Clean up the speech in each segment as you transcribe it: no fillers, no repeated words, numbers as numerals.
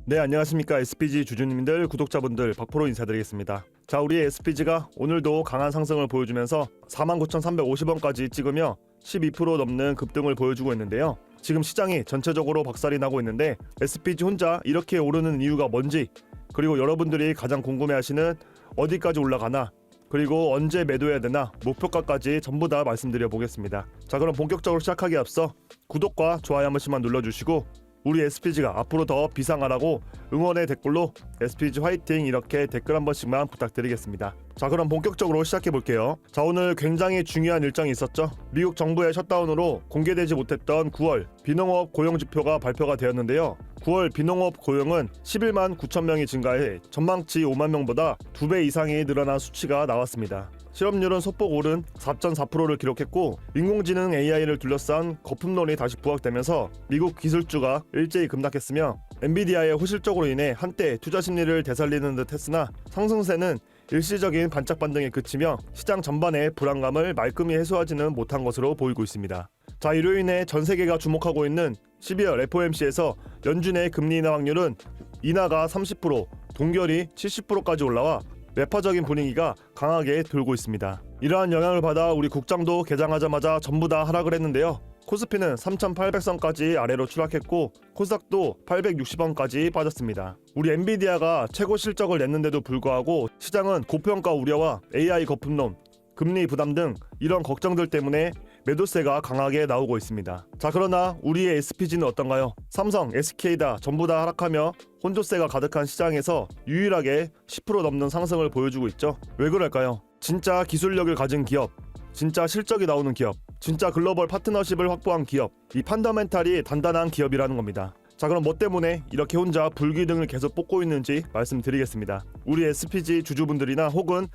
네, 안녕하십니까. SPG 주주님들, 구독자분들 박프로 인사드리겠습니다. 자, 우리 SPG가 오늘도 강한 상승을 보여주면서 49,350원까지 찍으며 12% 넘는 급등을 보여주고 있는데요. 지금 시장이 전체적으로 박살이 나고 있는데 SPG 혼자 이렇게 오르는 이유가 뭔지, 그리고 여러분들이 가장 궁금해하시는 어디까지 올라가나, 그리고 언제 매도해야 되나, 목표가까지 전부 다 말씀드려 보겠습니다. 자, 그럼 본격적으로 시작하기에 앞서 구독과 좋아요 한 번씩만 눌러주시고, 우리 SPG가 앞으로 더 비상하라고 응원의 댓글로 SPG 화이팅 이렇게 댓글 한 번씩만 부탁드리겠습니다. 자, 그럼 본격적으로 시작해 볼게요. 자, 오늘 굉장히 중요한 일정이 있었죠. 미국 정부의 셧다운으로 공개되지 못했던 9월 비농업 고용지표가 발표가 되었는데요. 9월 비농업 고용은 11만 9천 명이 증가해 전망치 5만 명보다 2배 이상이 늘어난 수치가 나왔습니다. 실업률은 소폭 오른 4.4%를 기록했고, 인공지능 AI를 둘러싼 거품론이 다시 부각되면서 미국 기술주가 일제히 급락했으며, 엔비디아의 호실적으로 인해 한때 투자 심리를 되살리는 듯 했으나 상승세는 일시적인 반짝 반등에 그치며 시장 전반의 불안감을 말끔히 해소하지는 못한 것으로 보이고 있습니다. 자, 이로 인해 전 세계가 주목하고 있는 12월 FOMC에서 연준의 금리 인하 확률은 인하가 30%, 동결이 70%까지 올라와 매파적인 분위기가 강하게 돌고 있습니다. 이러한 영향을 받아 우리 국장도 개장하자마자 전부 다 하락을 했는데요. 코스피는 3,800선까지 아래로 추락했고, 코스닥도 860원까지 빠졌습니다. 우리 엔비디아가 최고 실적을 냈는데도 불구하고 시장은 고평가 우려와 AI 거품론, 금리 부담 등 이런 걱정들 때문에 매도세가 강하게 나오고 있습니다. 자, 그러나 우리의 SPG는 어떤가요? 삼성, SK다 전부 다 하락하며 혼조세가 가득한 시장에서 유일하게 10% 넘는 상승을 보여주고 있죠. 왜 그럴까요? 진짜 기술력을 가진 기업, 진짜 실적이 나오는 기업, 진짜 글로벌 파트너십을 확보한 기업, 이 펀더멘탈이 단단한 기업이라는 겁니다. 자, 그럼 뭐 때문에 이렇게 혼자 불기둥을 계속 뽑고 있는지 말씀드리겠습니다. 우리 SPG 주주분들이나 혹은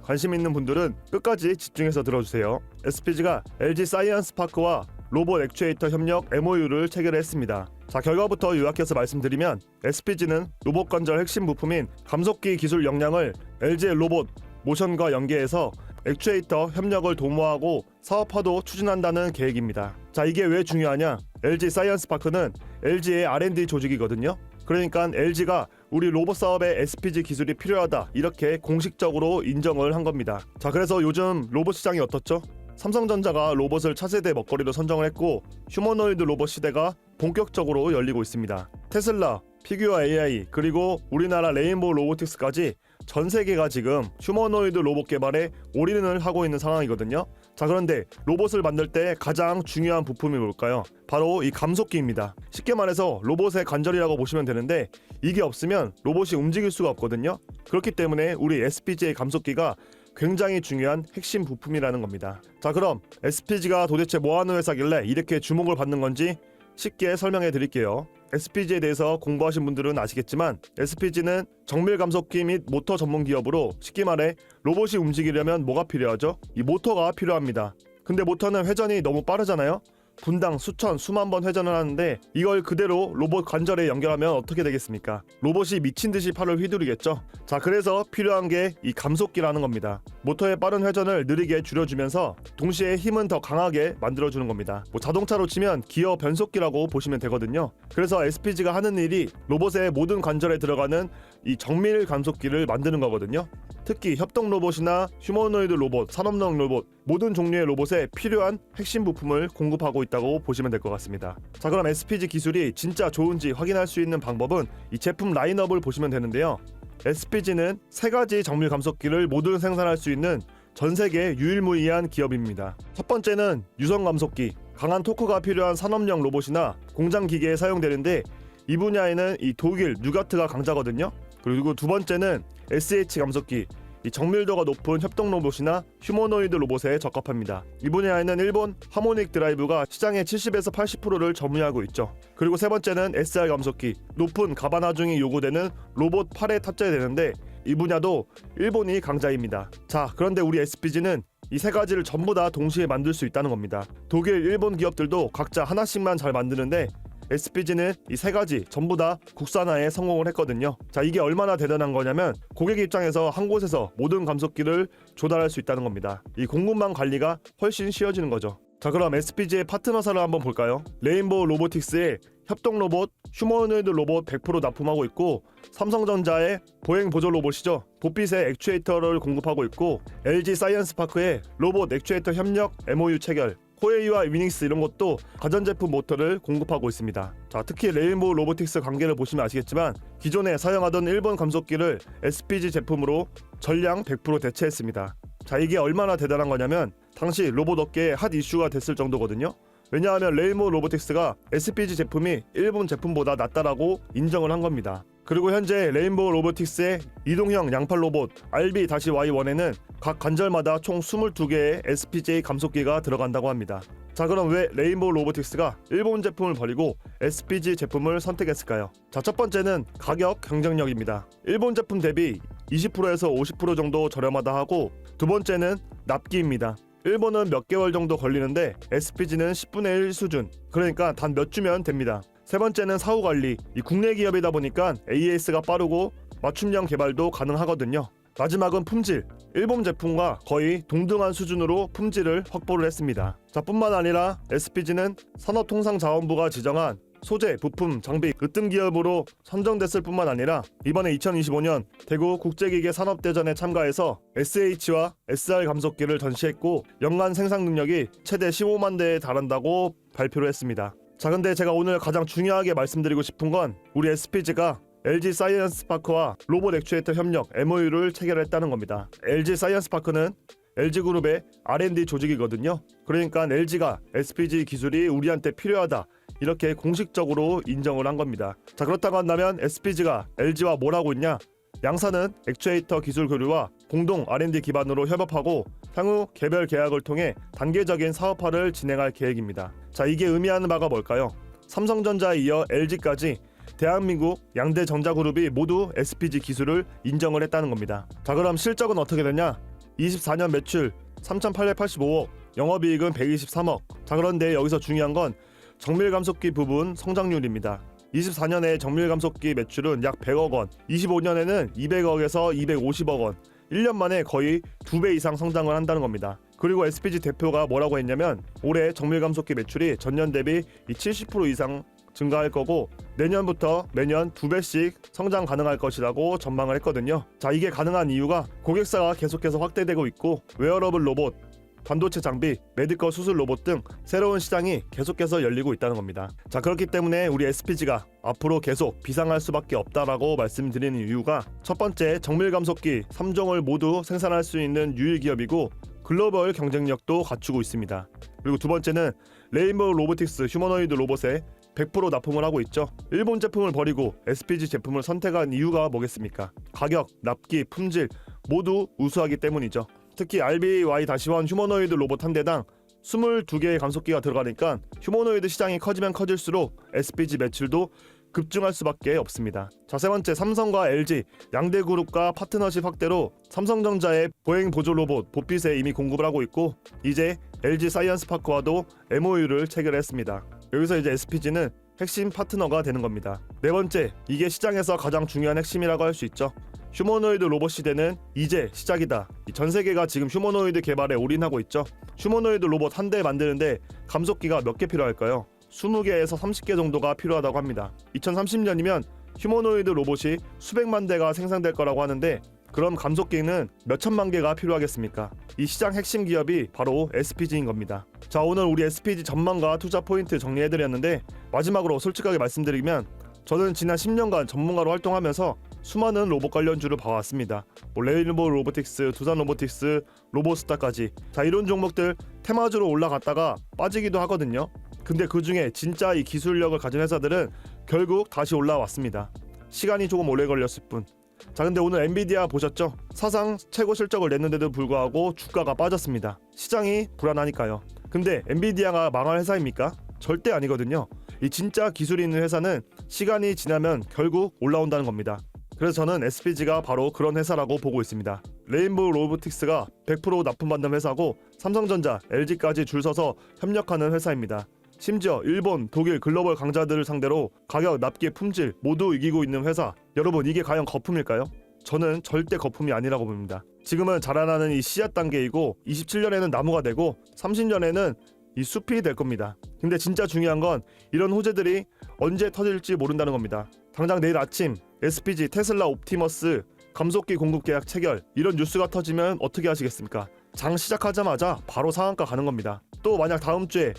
관심 있는 분들은 끝까지 집중해서 들어주세요. SPG가 LG 사이언스파크와 로봇 액추에이터 협력 MOU를 체결했습니다. 자, 결과부터 요약해서 말씀드리면, SPG는 로봇 관절 핵심 부품인 감속기 기술 역량을 LG의 로봇 모션과 연계해서 액추에이터 협력을 도모하고 사업화도 추진한다는 계획입니다. 자, 이게 왜 중요하냐? LG 사이언스파크는 LG의 R&D 조직이거든요. 그러니까 LG가 우리 로봇 사업에 SPG 기술이 필요하다 이렇게 공식적으로 인정을 한 겁니다. 자, 그래서 요즘 로봇 시장이 어떻죠? 삼성전자가 로봇을 차세대 먹거리로 선정을 했고, 휴머노이드 로봇 시대가 본격적으로 열리고 있습니다. 테슬라, 피규어 AI, 그리고 우리나라 레인보우 로보틱스까지 전 세계가 지금 휴머노이드 로봇 개발에 올인을 하고 있는 상황이거든요. 자, 그런데 로봇을 만들 때 가장 중요한 부품이 뭘까요? 바로 이 감속기입니다. 쉽게 말해서 로봇의 관절이라고 보시면 되는데, 이게 없으면 로봇이 움직일 수가 없거든요. 그렇기 때문에 우리 SPG의 감속기가 굉장히 중요한 핵심 부품이라는 겁니다. 자, 그럼 SPG가 도대체 뭐하는 회사길래 이렇게 주목을 받는 건지 쉽게 설명해 드릴게요. SPG에 대해서 공부하신 분들은 아시겠지만, SPG는 정밀 감속기 및 모터 전문 기업으로, 쉽게 말해 로봇이 움직이려면 뭐가 필요하죠? 이 모터가 필요합니다. 근데 모터는 회전이 너무 빠르잖아요. 분당 수천, 수만 번 회전을 하는데 이걸 그대로 로봇 관절에 연결하면 어떻게 되겠습니까? 로봇이 미친듯이 팔을 휘두르겠죠. 자, 그래서 필요한 게 이 감속기라는 겁니다. 모터의 빠른 회전을 느리게 줄여주면서 동시에 힘은 더 강하게 만들어주는 겁니다. 자동차로 치면 기어 변속기라고 보시면 되거든요. 그래서 SPG가 하는 일이 로봇의 모든 관절에 들어가는 이 정밀 감속기를 만드는 거거든요. 특히 협동 로봇이나 휴머노이드 로봇, 산업용 로봇, 모든 종류의 로봇에 필요한 핵심 부품을 공급하고 있다고 보시면 될 것 같습니다. 자, 그럼 SPG 기술이 진짜 좋은지 확인할 수 있는 방법은 이 제품 라인업을 보시면 되는데요. SPG는 3가지 정밀 감속기를 모두 생산할 수 있는 전 세계 유일무이한 기업입니다. 첫 번째는 유선 감속기, 강한 토크가 필요한 산업용 로봇이나 공장 기계에 사용되는데, 이 분야에는 이 독일 뉴가트가 강자거든요. 그리고 두 번째는 SH 감속기, 이 정밀도가 높은 협동 로봇이나 휴머노이드 로봇에 적합합니다. 이 분야에는 일본 하모닉 드라이브가 시장의 70에서 80%를 점유하고 있죠. 그리고 세 번째는 SR 감속기, 높은 가반 하중이 요구되는 로봇 팔에 탑재되는데, 이 분야도 일본이 강자입니다. 자, 그런데 우리 SPG는 이 3가지를 전부 다 동시에 만들 수 있다는 겁니다. 독일, 일본 기업들도 각자 하나씩만 잘 만드는데, SPG는 이 3가지 전부 다 국산화에 성공을 했거든요. 자, 이게 얼마나 대단한 거냐면, 고객 입장에서 한 곳에서 모든 감속기를 조달할 수 있다는 겁니다. 이 공급망 관리가 훨씬 쉬워지는 거죠. 자, 그럼 SPG의 파트너사를 한번 볼까요? 레인보우 로보틱스의 협동 로봇, 휴머노이드 로봇 100% 납품하고 있고, 삼성전자의 보행 보조 로봇이죠. 보핏의 액추에이터를 공급하고 있고, LG 사이언스파크의 로봇 액추에이터 협력 MOU 체결, 호에이와 위닝스 이런 것도 가전제품 모터를 공급하고 있습니다. 자, 특히 레인보우 로보틱스 관계를 보시면 아시겠지만 기존에 사용하던 일본 감속기를 SPG 제품으로 전량 100% 대체했습니다. 자, 이게 얼마나 대단한 거냐면 당시 로봇 업계에 핫 이슈가 됐을 정도거든요. 왜냐하면 레인보우 로보틱스가 SPG 제품이 일본 제품보다 낫다라고 인정을 한 겁니다. 그리고 현재 레인보우 로보틱스의 이동형 양팔 로봇 RB-Y1에는 각 관절마다 총 22개의 SPJ 감속기가 들어간다고 합니다. 자, 그럼 왜 레인보우 로보틱스가 일본 제품을 버리고 SPG 제품을 선택했을까요? 자, 첫 번째는 가격 경쟁력입니다. 일본 제품 대비 20%에서 50% 정도 저렴하다 하고, 두 번째는 납기입니다. 일본은 몇 개월 정도 걸리는데 SPG는 10분의 1 수준, 그러니까 단 몇 주면 됩니다. 세 번째는 사후 관리, 이 국내 기업이다 보니까 AS가 빠르고 맞춤형 개발도 가능하거든요. 마지막은 품질, 일본 제품과 거의 동등한 수준으로 품질을 확보를 했습니다. 자, 뿐만 아니라 SPG는 산업통상자원부가 지정한 소재, 부품, 장비 으뜸 기업으로 선정됐을 뿐만 아니라 이번에 2025년 대구 국제기계 산업대전에 참가해서 SH와 SR 감속기를 전시했고, 연간 생산 능력이 최대 15만 대에 달한다고 발표를 했습니다. 자, 근데 제가 오늘 가장 중요하게 말씀드리고 싶은 건 우리 SPG가 LG 사이언스파크와 로봇 액추에이터 협력 MOU를 체결했다는 겁니다. LG 사이언스파크는 LG그룹의 R&D 조직이거든요. 그러니까 LG가 SPG 기술이 우리한테 필요하다, 이렇게 공식적으로 인정을 한 겁니다. 자, 그렇다고 한다면 SPG가 LG와 뭘 하고 있냐? 양사는 액추에이터 기술 교류와 공동 R&D 기반으로 협업하고 향후 개별 계약을 통해 단계적인 사업화를 진행할 계획입니다. 자, 이게 의미하는 바가 뭘까요? 삼성전자에 이어 LG까지 대한민국 양대 전자그룹이 모두 SPG 기술을 인정을 했다는 겁니다. 자, 그럼 실적은 어떻게 되냐? 24년 매출 3,885억, 영업이익은 123억. 자, 그런데 여기서 중요한 건 정밀감속기 부분 성장률입니다. 24년에 정밀감속기 매출은 약 100억 원, 25년에는 200억에서 250억 원, 1년 만에 거의 2배 이상 성장을 한다는 겁니다. 그리고 SPG 대표가 뭐라고 했냐면 올해 정밀감속기 매출이 전년 대비 70% 이상 증가할 거고, 내년부터 매년 2배씩 성장 가능할 것이라고 전망을 했거든요. 자, 이게 가능한 이유가 고객사가 계속해서 확대되고 있고, 웨어러블 로봇, 반도체 장비, 메디컬 수술 로봇 등 새로운 시장이 계속해서 열리고 있다는 겁니다. 자, 그렇기 때문에 우리 SPG가 앞으로 계속 비상할 수밖에 없다라고 말씀드리는 이유가, 첫 번째, 정밀감속기 3종을 모두 생산할 수 있는 유일 기업이고 글로벌 경쟁력도 갖추고 있습니다. 그리고 두 번째는 레인보우 로보틱스 휴머노이드 로봇에 100% 납품을 하고 있죠. 일본 제품을 버리고 SPG 제품을 선택한 이유가 뭐겠습니까? 가격, 납기, 품질 모두 우수하기 때문이죠. 특히 RB-Y-1 휴머노이드 로봇 한 대당 22개의 감속기가 들어가니까 휴머노이드 시장이 커지면 커질수록 SPG 매출도 급증할 수밖에 없습니다. 자, 세 번째, 삼성과 LG 양대 그룹과 파트너십 확대로 삼성전자의 보행 보조 로봇 보핏에 이미 공급을 하고 있고, 이제 LG 사이언스파크와도 MOU를 체결했습니다. 여기서 이제 SPG는 핵심 파트너가 되는 겁니다. 네 번째, 이게 시장에서 가장 중요한 핵심이라고 할 수 있죠. 휴머노이드 로봇 시대는 이제 시작이다. 전 세계가 지금 휴머노이드 개발에 올인하고 있죠. 휴머노이드 로봇 한 대 만드는데 감속기가 몇 개 필요할까요? 20개에서 30개 정도가 필요하다고 합니다. 2030년이면 휴머노이드 로봇이 수백만 대가 생산될 거라고 하는데, 그럼 감속기는 몇 천만 개가 필요하겠습니까? 이 시장 핵심 기업이 바로 SPG인 겁니다. 자, 오늘 우리 SPG 전망과 투자 포인트 정리해드렸는데, 마지막으로 솔직하게 말씀드리면 저는 지난 10년간 전문가로 활동하면서 수많은 로봇 관련주를 봐왔습니다. 레인보우 로보틱스, 두산 로보틱스, 로보스타까지. 자, 이런 종목들 테마주로 올라갔다가 빠지기도 하거든요. 근데 그 중에 진짜 이 기술력을 가진 회사들은 결국 다시 올라왔습니다. 시간이 조금 오래 걸렸을 뿐. 자, 근데 오늘 엔비디아 보셨죠? 사상 최고 실적을 냈는데도 불구하고 주가가 빠졌습니다. 시장이 불안하니까요. 근데 엔비디아가 망할 회사입니까? 절대 아니거든요. 이 진짜 기술이 있는 회사는 시간이 지나면 결국 올라온다는 겁니다. 그래서 저는 SPG가 바로 그런 회사라고 보고 있습니다. 레인보우 로보틱스가 100% 납품받는 회사고, 삼성전자, LG까지 줄 서서 협력하는 회사입니다. 심지어 일본, 독일 글로벌 강자들을 상대로 가격, 납기, 품질 모두 이기고 있는 회사. 여러분, 이게 과연 거품일까요? 저는 절대 거품이 아니라고 봅니다. 지금은 자라나는 이 씨앗 단계이고 27년에는 나무가 되고 30년에는 이 숲이 될 겁니다. 근데 진짜 중요한 건 이런 호재들이 언제 터질지 모른다는 겁니다. 당장 내일 아침 SPG 테슬라 옵티머스 감속기 공급 계약 체결 이런 뉴스가 터지면 어떻게 하시겠습니까? 장 시작하자마자 바로 상한가 가는 겁니다. 또 만약 다음 주에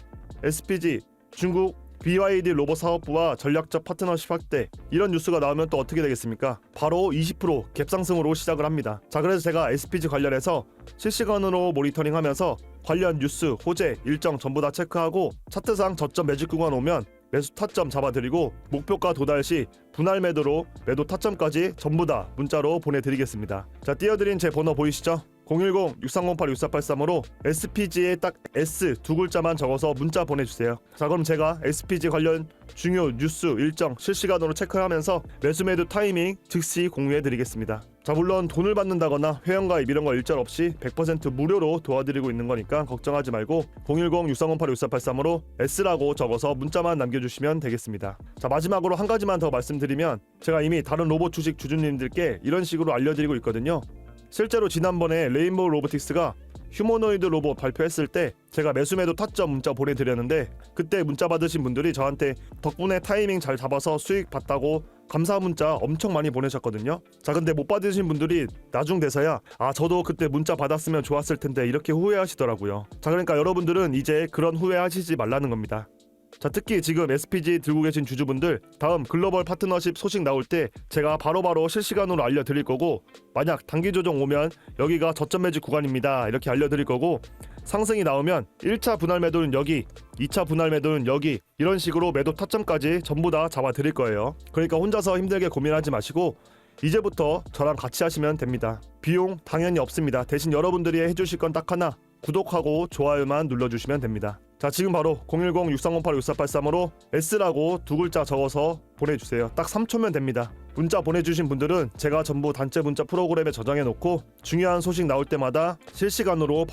SPG 중국 BYD 로봇 사업부와 전략적 파트너십 확대 이런 뉴스가 나오면 또 어떻게 되겠습니까? 바로 20% 갭상승으로 시작을 합니다. 자, 그래서 제가 SPG 관련해서 실시간으로 모니터링하면서 관련 뉴스, 호재, 일정 전부 다 체크하고 차트상 저점 매집 구간 오면 매수 타점 잡아드리고 목표가 도달 시 분할 매도로 매도 타점까지 전부 다 문자로 보내드리겠습니다. 자, 띄워드린 제 번호 보이시죠? 010-6308-6483으로 SPG에 딱 S 두 글자만 적어서 문자 보내주세요. 자, 그럼 제가 SPG 관련 중요 뉴스 일정 실시간으로 체크하면서 매수 매도 타이밍 즉시 공유해드리겠습니다. 자, 물론 돈을 받는다거나 회원가입 이런 거 일절 없이 100% 무료로 도와드리고 있는 거니까 걱정하지 말고 010-6308-6483으로 S라고 적어서 문자만 남겨주시면 되겠습니다. 자, 마지막으로 한 가지만 더 말씀드리면 제가 이미 다른 로봇 주식 주주님들께 이런 식으로 알려드리고 있거든요. 실제로 지난번에 레인보우 로보틱스가 휴머노이드 로봇 발표했을 때 제가 매수매도 타점 문자 보내드렸는데 그때 문자 받으신 분들이 저한테 덕분에 타이밍 잘 잡아서 수익 봤다고 감사 문자 엄청 많이 보내셨거든요. 자, 근데 못 받으신 분들이 나중 돼서야 저도 그때 문자 받았으면 좋았을 텐데 이렇게 후회하시더라고요. 자, 그러니까 여러분들은 이제 그런 후회하시지 말라는 겁니다. 자, 특히 지금 SPG 들고 계신 주주분들 다음 글로벌 파트너십 소식 나올 때 제가 바로바로 실시간으로 알려드릴 거고, 만약 단기 조정 오면 여기가 저점 매집 구간입니다 이렇게 알려드릴 거고, 상승이 나오면 1차 분할 매도는 여기, 2차 분할 매도는 여기 이런 식으로 매도 타점까지 전부 다 잡아드릴 거예요. 그러니까 혼자서 힘들게 고민하지 마시고 이제부터 저랑 같이 하시면 됩니다. 비용 당연히 없습니다. 대신 여러분들이 해주실 건 딱 하나, 구독하고 좋아요만 눌러주시면 됩니다. 자, 지금 바로 010-6308-6483으로 S라고 두 글자 적어서 보내주세요. 딱 3초면 됩니다. 문자 보내주신 분들은 제가 전부 단체 문자 프로그램에 저장해 놓고 중요한 소식 나올 때마다 실시간으로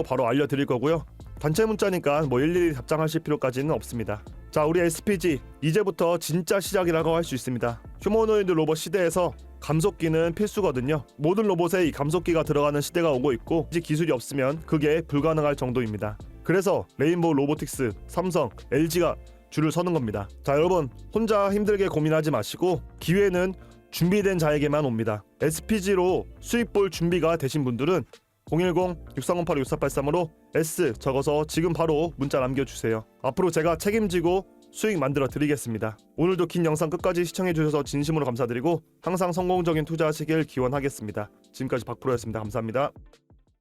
바로 알려드릴 거고요. 단체 문자니까 뭐 일일이 답장하실 필요까지는 없습니다. 자, 우리 SPG 이제부터 진짜 시작이라고 할 수 있습니다. 휴머노이드 로봇 시대에서 감속기는 필수거든요. 모든 로봇에 이 감속기가 들어가는 시대가 오고 있고 이제 기술이 없으면 그게 불가능할 정도입니다. 그래서 레인보우 로보틱스, 삼성, LG가 줄을 서는 겁니다. 자, 여러분 혼자 힘들게 고민하지 마시고 기회는 준비된 자에게만 옵니다. SPG로 수익 볼 준비가 되신 분들은 010-6308-6483으로 S 적어서 지금 바로 문자 남겨주세요. 앞으로 제가 책임지고 수익 만들어 드리겠습니다. 오늘도 긴 영상 끝까지 시청해 주셔서 진심으로 감사드리고 항상 성공적인 투자하시길 기원하겠습니다. 지금까지 박프로였습니다. 감사합니다.